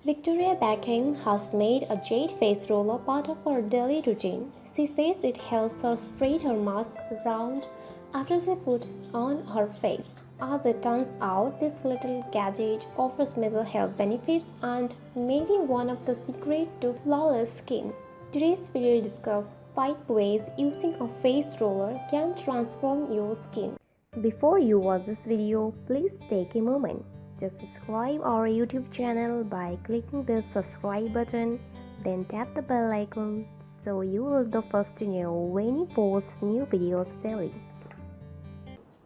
Victoria Beckham has made a jade face roller part of her daily routine. She says it helps her spread her mask around after she puts on her face. As it turns out, this little gadget offers major health benefits and may be one of the secrets to flawless skin. Today's video discusses 5 ways using a face roller can transform your skin. Before you watch this video, please take a moment. Just subscribe our YouTube channel by clicking the subscribe button, then tap the bell icon so you will be the first to know when we post new videos daily.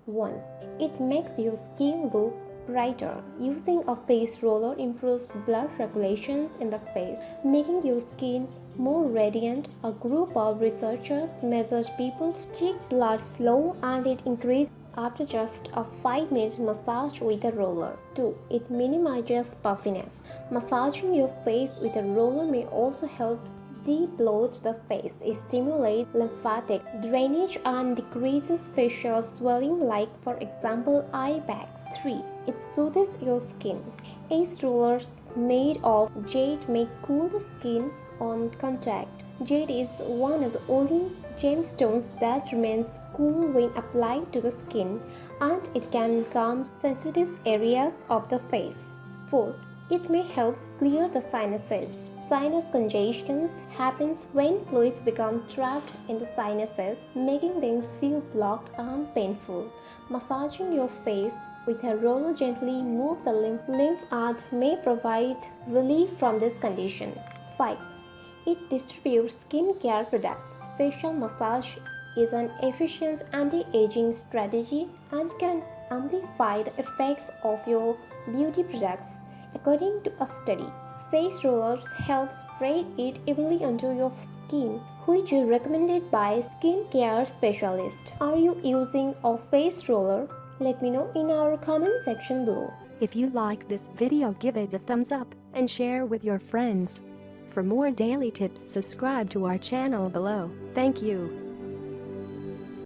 1. It makes your skin look brighter. Using a face roller improves blood regulations in the face, making your skin more radiant. A group of researchers measured people's cheek blood flow and it increased after just a 5-minute massage with a roller. 2. It minimizes puffiness. Massaging your face with a roller may also help de-bloat the face. It stimulates lymphatic drainage and decreases facial swelling like, for example, eye bags. 3. It soothes your skin. Face rollers made of jade may cool the skin on contact. Jade is one of the only gemstones that remains cool when applied to the skin, and it can calm sensitive areas of the face. 4. It may help clear the sinuses. Sinus congestion happens when fluids become trapped in the sinuses, making them feel blocked and painful. Massaging your face with a roller gently moves the lymph and may provide relief from this condition. 5. It distributes skincare products. Facial massage is an efficient anti-aging strategy and can amplify the effects of your beauty products. According to a study, face rollers help spread it evenly onto your skin, which is recommended by skincare specialists. Are you using a face roller? Let me know in our comment section below. If you like this video, give it a thumbs up and share with your friends. For more daily tips, subscribe to our channel below. Thank you.